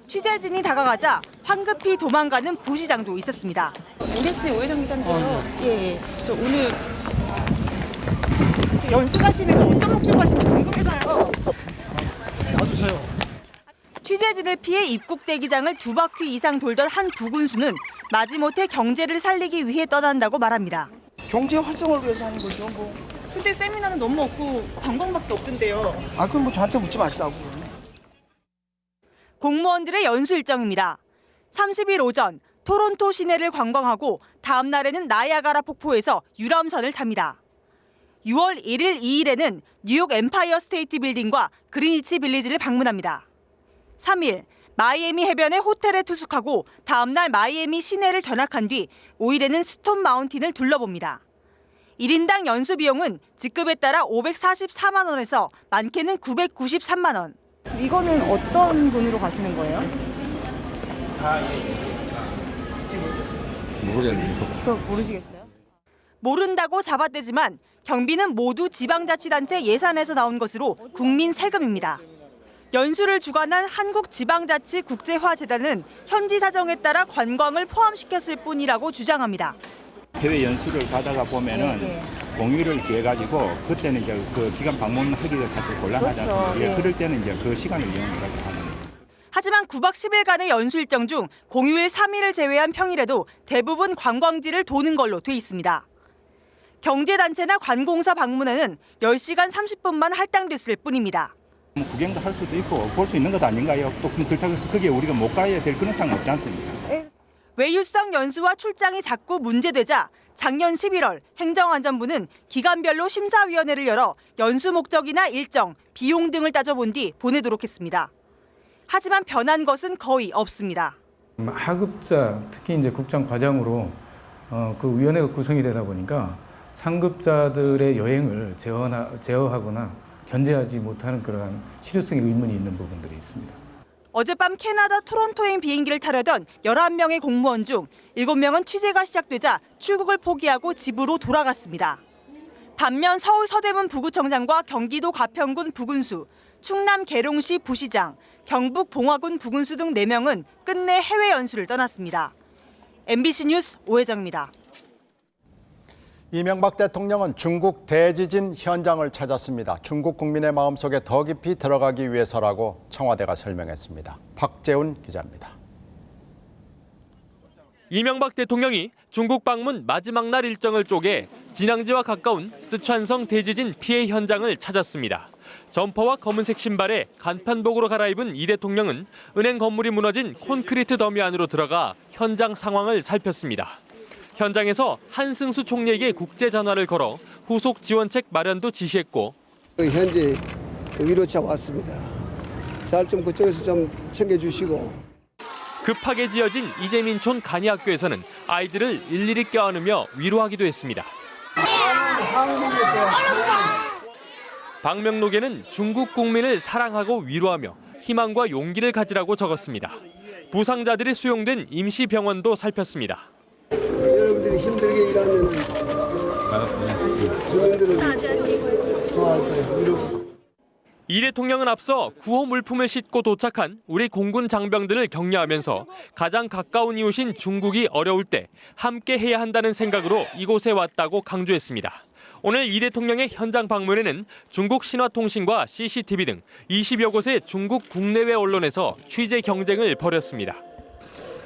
취재진이 다가가자 황급히 도망가는 부시장도 있었습니다. MBC 오혜정 기자인데요. 예, 저 오늘 연수 가시는 거 어떤 목적으로 하시는지 궁금해서요. 놔주세요. 취재진을 피해 입국 대기장을 2바퀴 이상 돌던 한 부군수는 마지못해 경제를 살리기 위해 떠난다고 말합니다. 경제 활성화를 위해서 하는 거죠. 뭐 근데 세미나는 너무 없고 관광밖에 없던데요. 아, 그럼 뭐 저한테 묻지 마시라고. 공무원들의 연수 일정입니다. 30일 오전 토론토 시내를 관광하고 다음 날에는 나이아가라 폭포에서 유람선을 탑니다. 6월 1일, 2일에는 뉴욕 엠파이어 스테이트 빌딩과 그리니치 빌리지를 방문합니다. 3일 마이애미 해변의 호텔에 투숙하고 다음 날 마이애미 시내를 견학한 뒤 5일에는 스톤 마운틴을 둘러봅니다. 1인당 연수 비용은 직급에 따라 544만 원에서 많게는 993만 원. 이거는 어떤 돈으로 가시는 거예요? 그거 모르시겠어요? 모른다고 잡아떼지만 경비는 모두 지방자치단체 예산에서 나온 것으로 국민 세금입니다. 연수를 주관한 한국지방자치국제화재단은 현지 사정에 따라 관광을 포함시켰을 뿐이라고 주장합니다. 해외 연수를 가다가 보면은 공휴일을 기해가지고 그때는 이제 그 기간 방문하기가 사실 곤란하지 않습니까? 예, 그럴 때는 이제 그 시간을 이용하라고 하는. 하지만 9박 10일간의 연수 일정 중 공휴일 3일을 제외한 평일에도 대부분 관광지를 도는 걸로 돼 있습니다. 경제단체나 관공서 방문에는 10시간 30분만 할당됐을 뿐입니다. 뭐 구경도 할 수도 있고 볼 수 있는 것 아닌가요? 또 그렇다고 해서 그게 우리가 못 가야 될 그런 상황 없지 않습니까? 외유성 연수와 출장이 자꾸 문제되자 작년 11월 행정안전부는 기간별로 심사위원회를 열어 연수 목적이나 일정, 비용 등을 따져본 뒤 보내도록 했습니다. 하지만 변한 것은 거의 없습니다. 하급자, 특히 이제 국장 과장으로 그 위원회가 구성이 되다 보니까 상급자들의 여행을 제어하거나 견제하지 못하는 그러한 실효성의 의문이 있는 부분들이 있습니다. 어젯밤 캐나다 토론토행 비행기를 타려던 11명의 공무원 중 7명은 취재가 시작되자 출국을 포기하고 집으로 돌아갔습니다. 반면 서울 서대문 부구청장과 경기도 가평군 부군수, 충남 계룡시 부시장, 경북 봉화군 부군수 등 4명은 끝내 해외 연수를 떠났습니다. MBC 뉴스 오혜정입니다. 이명박 대통령은 중국 대지진 현장을 찾았습니다. 중국 국민의 마음속에 더 깊이 들어가기 위해서라고 청와대가 설명했습니다. 박재훈 기자입니다. 이명박 대통령이 중국 방문 마지막 날 일정을 쪼개 진앙지와 가까운 쓰촨성 대지진 피해 현장을 찾았습니다. 점퍼와 검은색 신발에 간판복으로 갈아입은 이 대통령은 은행 건물이 무너진 콘크리트 더미 안으로 들어가 현장 상황을 살폈습니다. 현장에서 한승수 총리에게 국제 전화를 걸어 후속 지원책 마련도 지시했고 현재 위로차 왔습니다. 잘 좀 그쪽에서 좀 챙겨주시고. 급하게 지어진 이재민촌 간이학교에서는 아이들을 일일이 껴안으며 위로하기도 했습니다. 방명록에는 중국 국민을 사랑하고 위로하며 희망과 용기를 가지라고 적었습니다. 부상자들이 수용된 임시병원도 살폈습니다. 여러분들이 힘들게 일하면 주민들은 좋아할 거예요. 이 대통령은 앞서 구호 물품을 싣고 도착한 우리 공군 장병들을 격려하면서 가장 가까운 이웃인 중국이 어려울 때 함께 해야 한다는 생각으로 이곳에 왔다고 강조했습니다. 오늘 이 대통령의 현장 방문에는 중국 신화통신과 CCTV 등 20여 곳의 중국 국내외 언론에서 취재 경쟁을 벌였습니다.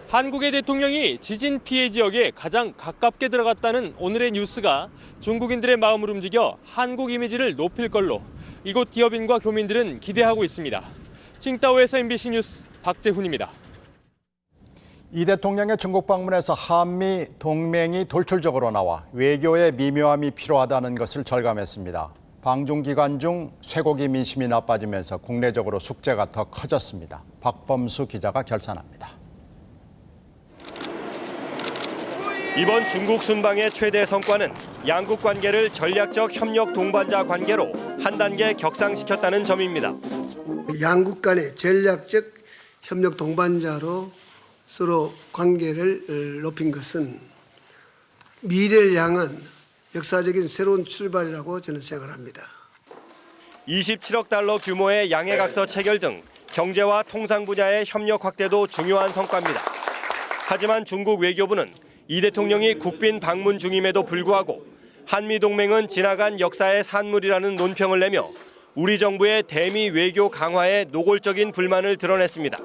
한국의 대통령이 지진 피해 지역에 가장 가깝게 들어갔다는 오늘의 뉴스가 중국인들의 마음을 움직여 한국 이미지를 높일 걸로 이곳 기업인과 교민들은 기대하고 있습니다. 칭다오에서 MBC 뉴스 박재훈입니다. 이 대통령의 중국 방문에서 한미 동맹이 돌출적으로 나와 외교의 미묘함이 필요하다는 것을 절감했습니다. 방중 기간 중 쇠고기 민심이 나빠지면서 국내적으로 숙제가 더 커졌습니다. 박범수 기자가 결산합니다. 이번 중국 순방의 최대 성과는 양국 관계를 전략적 협력 동반자 관계로 한 단계 격상시켰다는 점입니다. 양국 간의 전략적 협력 동반자로 서로 관계를 높인 것은 미래를 향한 역사적인 새로운 출발이라고 저는 생각합니다. 27억 달러 규모의 양해각서 체결 등 경제와 통상 분야의 협력 확대도 중요한 성과입니다. 하지만 중국 외교부는 이 대통령이 국빈 방문 중임에도 불구하고 한미동맹은 지나간 역사의 산물이라는 논평을 내며 우리 정부의 대미 외교 강화에 노골적인 불만을 드러냈습니다.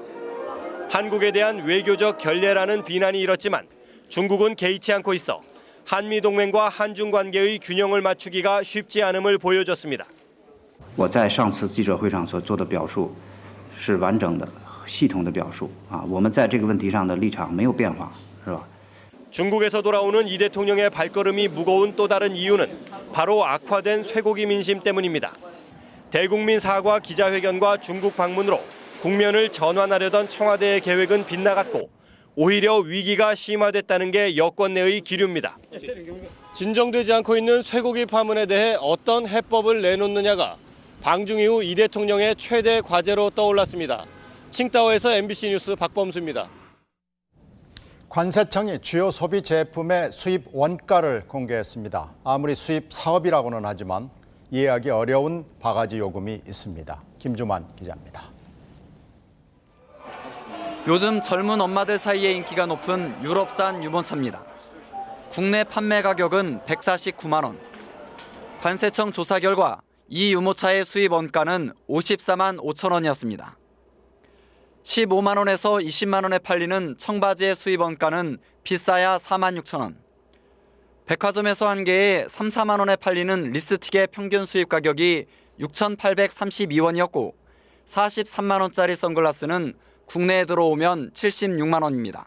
한국에 대한 외교적 결례라는 비난이 일었지만 중국은 개의치 않고 있어 한미 동맹과 한중 관계의 균형을 맞추기가 쉽지 않음을 보여줬습니다. 我在上次记者会上所做的表述是完整的、系统的表述啊，我们在这个问题上的立场没有变化，是吧？ 중국에서 돌아오는 이 대통령의 발걸음이 무거운 또 다른 이유는 바로 악화된 쇠고기 민심 때문입니다. 대국민 사과 기자회견과 중국 방문으로 국면을 전환하려던 청와대의 계획은 빗나갔고 오히려 위기가 심화됐다는 게 여권 내의 기류입니다. 진정되지 않고 있는 쇠고기 파문에 대해 어떤 해법을 내놓느냐가 방중 이후 이 대통령의 최대 과제로 떠올랐습니다. 칭다오에서 MBC 뉴스 박범수입니다. 관세청이 주요 소비 제품의 수입 원가를 공개했습니다. 아무리 수입 사업이라고는 하지만 이해하기 어려운 바가지 요금이 있습니다. 김주만 기자입니다. 요즘 젊은 엄마들 사이에 인기가 높은 유럽산 유모차입니다. 국내 판매 가격은 149만 원. 관세청 조사 결과 이 유모차의 수입 원가는 54만 5천 원이었습니다. 15만 원에서 20만 원에 팔리는 청바지의 수입 원가는 비싸야 4만 6천 원. 백화점에서 한 개에 3, 4만 원에 팔리는 립스틱의 평균 수입 가격이 6,832원이었고 43만 원짜리 선글라스는 국내에 들어오면 76만 원입니다.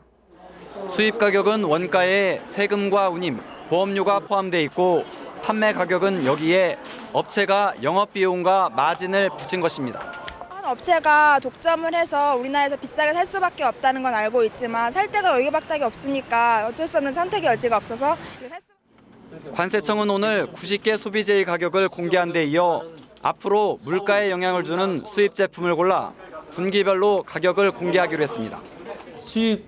수입 가격은 원가에 세금과 운임, 보험료가 포함돼 있고 판매 가격은 여기에 업체가 영업비용과 마진을 붙인 것입니다. 한 업체가 독점을 해서 우리나라에서 비싸게 살 수밖에 없다는 건 알고 있지만 살 데가 여기밖에 없으니까 어쩔 수 없는 선택의 여지가 없어서 관세청은 오늘 90개 소비재의 가격을 공개한 데 이어 앞으로 물가에 영향을 주는 수입 제품을 골라 분기별로 가격을 공개하기로 했습니다. 수입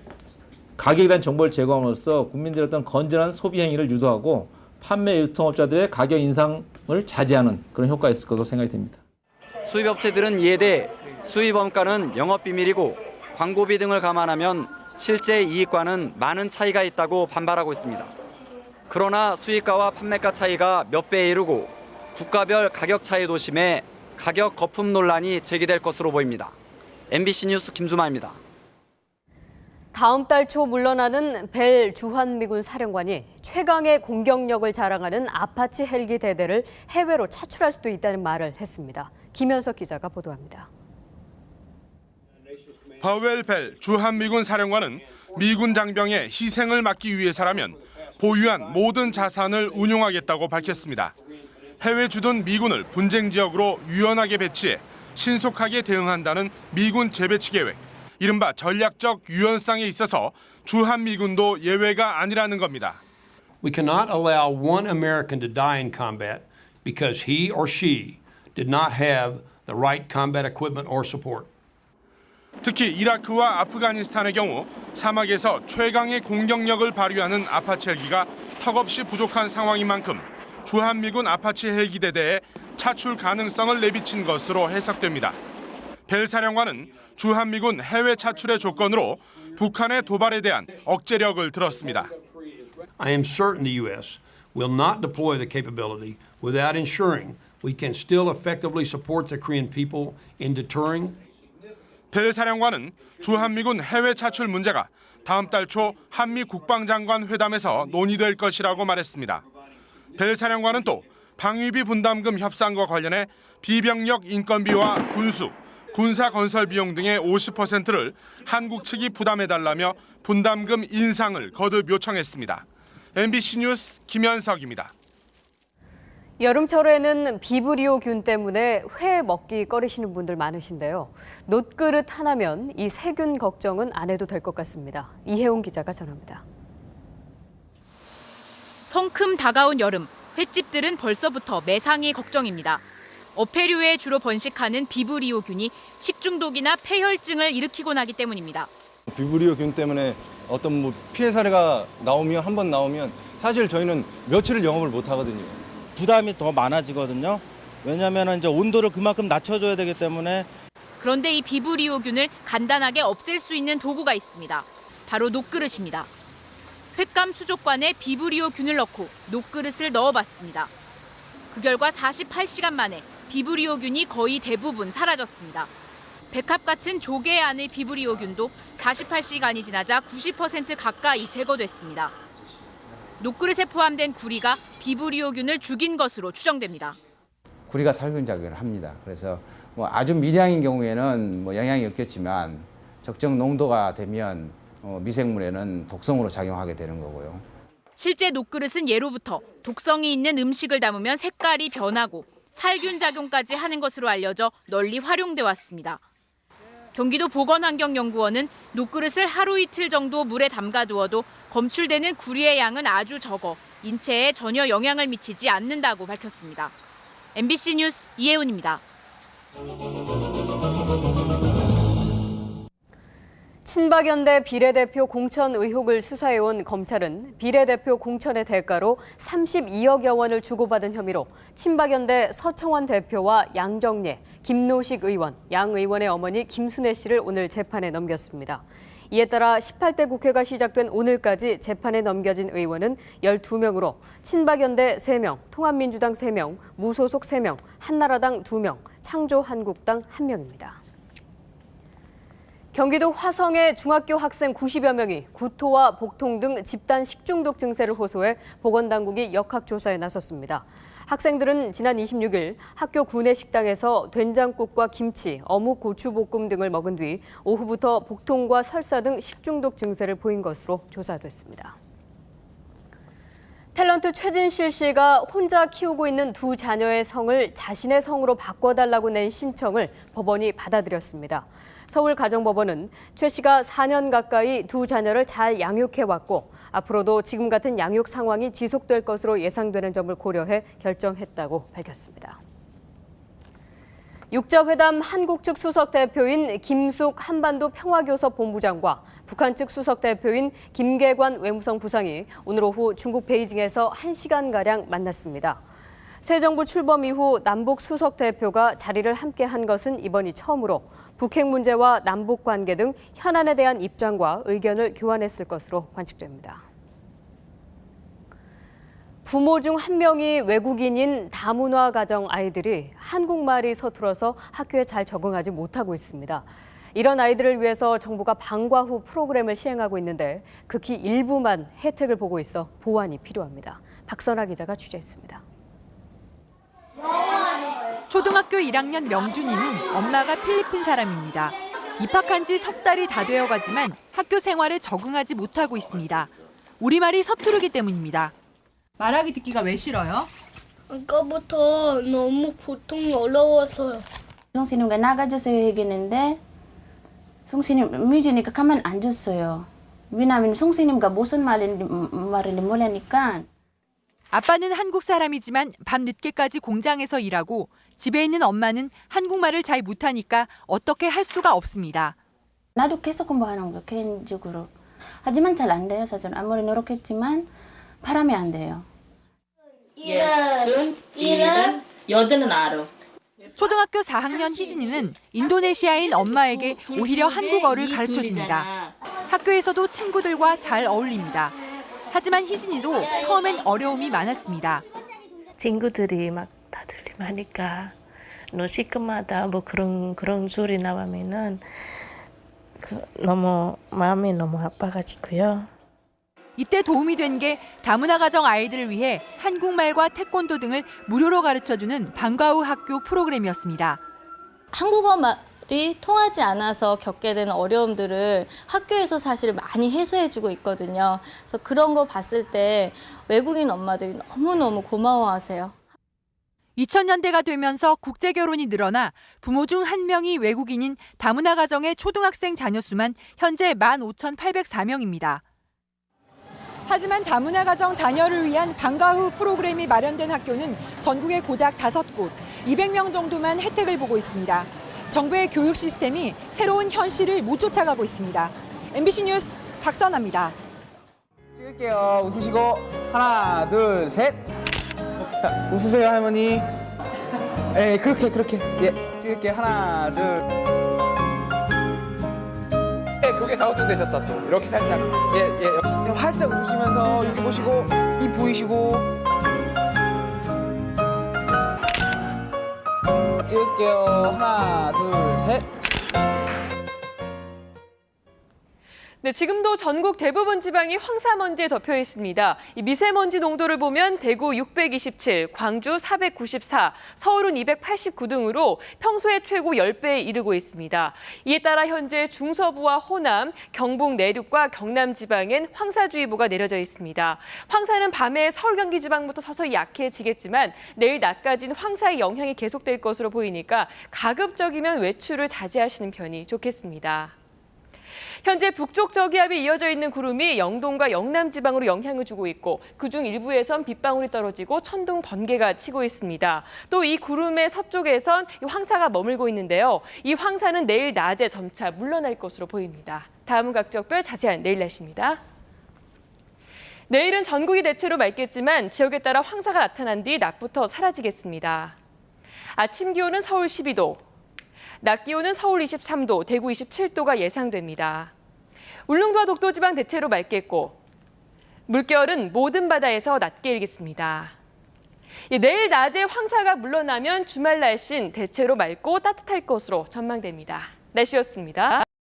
가격에 대한 정보를 제공함으로써 국민들의 어떤 건전한 소비 행위를 유도하고 판매 유통업자들의 가격 인상을 자제하는 그런 효과가 있을 것으로 생각이 됩니다. 수입업체들은 이에 대해 수입 원가는 영업비밀이고 광고비 등을 감안하면 실제 이익과는 많은 차이가 있다고 반발하고 있습니다. 그러나 수입가와 판매가 차이가 몇 배에 이르고 국가별 가격 차이도 심해 가격 거품 논란이 제기될 것으로 보입니다. MBC 뉴스 김주마입니다. 다음 달 초 물러나는 벨 주한미군 사령관이 최강의 공격력을 자랑하는 아파치 헬기 대대를 해외로 차출할 수도 있다는 말을 했습니다. 김현석 기자가 보도합니다. 파웰 벨 주한미군 사령관은 미군 장병의 희생을 막기 위해서라면 보유한 모든 자산을 운용하겠다고 밝혔습니다. 해외 주둔 미군을 분쟁 지역으로 유연하게 배치해 신속하게 대응한다는 미군 재배치 계획, 이른바 전략적 유연성에 있어서 주한미군도 예외가 아니라는 겁니다. We cannot allow one American to die in combat because he or she did not have the right combat equipment or support. 특히 이라크와 아프가니스탄의 경우 사막에서 최강의 공격력을 발휘하는 아파치 헬기가 턱없이 부족한 상황인 만큼 주한미군 아파치 헬기 대대에 차출 가능성을 내비친 것으로 해석됩니다. 벨 사령관은 주한미군 해외 차출의 조건으로 북한의 도발에 대한 억제력을 들었습니다. I am certain the U.S. will not deploy the capability without ensuring we can still effectively support the Korean people in deterring. 벨 사령관은 주한미군 해외 차출 문제가 다음 달 초 한미 국방장관 회담에서 논의될 것이라고 말했습니다. 벨 사령관은 또 방위비 분담금 협상과 관련해 비병력 인건비와 군수, 군사 건설 비용 등의 50%를 한국 측이 부담해달라며 분담금 인상을 거듭 요청했습니다. MBC 뉴스 김현석입니다. 여름철에는 비브리오균 때문에 회 먹기 꺼리시는 분들 많으신데요. 놋그릇 하나면 이 세균 걱정은 안 해도 될 것 같습니다. 이혜원 기자가 전합니다. 성큼 다가온 여름, 횟집들은 벌써부터 매상이 걱정입니다. 어패류에 주로 번식하는 비브리오균이 식중독이나 폐혈증을 일으키곤 하기 때문입니다. 비브리오균 때문에 어떤 피해 사례가 나오면 한 번 나오면 사실 저희는 며칠을 영업을 못 하거든요. 부담이 더 많아지거든요. 왜냐하면 이제 온도를 그만큼 낮춰줘야 되기 때문에. 그런데 이 비브리오균을 간단하게 없앨 수 있는 도구가 있습니다. 바로 놋그릇입니다. 횟감 수족관에 비브리오균을 넣고 놋그릇을 넣어봤습니다. 그 결과 48시간 만에 비브리오균이 거의 대부분 사라졌습니다. 백합 같은 조개 안의 비브리오균도 48시간이 지나자 90% 가까이 제거됐습니다. 녹그릇에 포함된 구리가 비브리오균을 죽인 것으로 추정됩니다. 구리가 살균 작용을 합니다. 그래서 뭐 아주 미량인 경우에는 뭐 영향이 없겠지만 적정 농도가 되면 미생물에는 독성으로 작용하게 되는 거고요. 실제 녹그릇은 예로부터 독성이 있는 음식을 담으면 색깔이 변하고 살균 작용까지 하는 것으로 알려져 널리 활용돼 왔습니다. 경기도 보건환경연구원은 녹그릇을 하루 이틀 정도 물에 담가두어도 검출되는 구리의 양은 아주 적어 인체에 전혀 영향을 미치지 않는다고 밝혔습니다. MBC 뉴스 이혜훈입니다. 친박연대 비례대표 공천 의혹을 수사해온 검찰은 비례대표 공천의 대가로 32억여 원을 주고받은 혐의로 친박연대 서청원 대표와 양정례, 김노식 의원, 양 의원의 어머니 김순애 씨를 오늘 재판에 넘겼습니다. 이에 따라 18대 국회가 시작된 오늘까지 재판에 넘겨진 의원은 12명으로 친박연대 3명, 통합민주당 3명, 무소속 3명, 한나라당 2명, 창조한국당 1명입니다. 경기도 화성의 중학교 학생 90여 명이 구토와 복통 등 집단 식중독 증세를 호소해 보건당국이 역학조사에 나섰습니다. 학생들은 지난 26일 학교 구내 식당에서 된장국과 김치, 어묵 고추볶음 등을 먹은 뒤 오후부터 복통과 설사 등 식중독 증세를 보인 것으로 조사됐습니다. 탤런트 최진실 씨가 혼자 키우고 있는 두 자녀의 성을 자신의 성으로 바꿔달라고 낸 신청을 법원이 받아들였습니다. 서울가정법원은 최 씨가 4년 가까이 두 자녀를 잘 양육해왔고 앞으로도 지금 같은 양육 상황이 지속될 것으로 예상되는 점을 고려해 결정했다고 밝혔습니다. 육자회담 한국 측 수석 대표인 김숙 한반도 평화교섭 본부장과 북한 측 수석 대표인 김계관 외무성 부상이 오늘 오후 중국 베이징에서 1시간가량 만났습니다. 새 정부 출범 이후 남북 수석 대표가 자리를 함께 한 것은 이번이 처음으로 북핵 문제와 남북 관계 등 현안에 대한 입장과 의견을 교환했을 것으로 관측됩니다. 부모 중 한 명이 외국인인 다문화 가정 아이들이 한국말이 서툴어서 학교에 잘 적응하지 못하고 있습니다. 이런 아이들을 위해서 정부가 방과 후 프로그램을 시행하고 있는데 극히 일부만 혜택을 보고 있어 보완이 필요합니다. 박선아 기자가 취재했습니다. 초등학교 1학년 명준이는 엄마가 필리핀 사람입니다. 입학한 지 석 달이 다 되어가지만 학교 생활에 적응하지 못하고 있습니다. 우리말이 서투르기 때문입니다. 말하기 듣기가 왜 싫어요? 아까부터 너무 보통이 어려웠어요. 송씨님과 나가줘서 얘기했는데 송씨님 뮤지니까 가만 안 줬어요. 왜냐하면 송씨님과 무슨 말인지 모르니까. 아빠는 한국 사람이지만 밤 늦게까지 공장에서 일하고 집에 있는 엄마는 한국말을 잘 못하니까 어떻게 할 수가 없습니다. 나도 계속 공부하는 거 개인적으로. 하지만 잘 안 돼요. 사실 아무리 노력했지만 바람이 안 돼요. 일은, 여든은 알아. 초등학교 4학년 희진이는 인도네시아인 엄마에게 오히려 한국어를 가르쳐줍니다. 학교에서도 친구들과 잘 어울립니다. 하지만 희진이도 처음엔 어려움이 많았습니다. 친구들이 막 다들 하니까 너 시끄마다 뭐 그런 소리 나오면은 너무 마음이 너무 아파가지고요. 이때 도움이 된 게 다문화 가정 아이들을 위해 한국말과 태권도 등을 무료로 가르쳐주는 방과 후 학교 프로그램이었습니다. 한국어 말이 통하지 않아서 겪게 되는 어려움들을 학교에서 사실 많이 해소해주고 있거든요. 그래서 그런 거 봤을 때 외국인 엄마들이 너무너무 고마워하세요. 2000년대가 되면서 국제 결혼이 늘어나 부모 중 한 명이 외국인인 다문화 가정의 초등학생 자녀 수만 현재 15,804명입니다. 하지만 다문화 가정 자녀를 위한 방과 후 프로그램이 마련된 학교는 전국에 고작 5곳, 200명 정도만 혜택을 보고 있습니다. 정부의 교육 시스템이 새로운 현실을 못 쫓아가고 있습니다. MBC 뉴스 박선아입니다. 찍을게요. 웃으시고 하나, 둘, 셋. 자, 웃으세요 할머니. 예, 그렇게. 예, 찍을게요. 하나, 둘. 예, 그게 가급적되셨다 또. 이렇게 살짝. 예, 활짝 웃으시면서 여기 보시고 입 보이시고. 찍을게요. 하나, 둘, 셋. 네, 지금도 전국 대부분 지방이 황사먼지에 덮여 있습니다. 이 미세먼지 농도를 보면 대구 627, 광주 494, 서울은 289 등으로 평소의 최고 10배에 이르고 있습니다. 이에 따라 현재 중서부와 호남, 경북 내륙과 경남 지방엔 황사주의보가 내려져 있습니다. 황사는 밤에 서울, 경기 지방부터 서서히 약해지겠지만 내일 낮까지는 황사의 영향이 계속될 것으로 보이니까 가급적이면 외출을 자제하시는 편이 좋겠습니다. 현재 북쪽 저기압이 이어져 있는 구름이 영동과 영남 지방으로 영향을 주고 있고 그중 일부에선 빗방울이 떨어지고 천둥, 번개가 치고 있습니다. 또 이 구름의 서쪽에선 황사가 머물고 있는데요. 이 황사는 내일 낮에 점차 물러날 것으로 보입니다. 다음은 각 지역별 자세한 내일 날씨입니다. 내일은 전국이 대체로 맑겠지만 지역에 따라 황사가 나타난 뒤 낮부터 사라지겠습니다. 아침 기온은 서울 12도, 낮 기온은 서울 23도, 대구 27도가 예상됩니다. 울릉도와 독도 지방 대체로 맑겠고 물결은 모든 바다에서 낮게 일겠습니다. 내일 낮에 황사가 물러나면 주말 날씨는 대체로 맑고 따뜻할 것으로 전망됩니다. 날씨였습니다.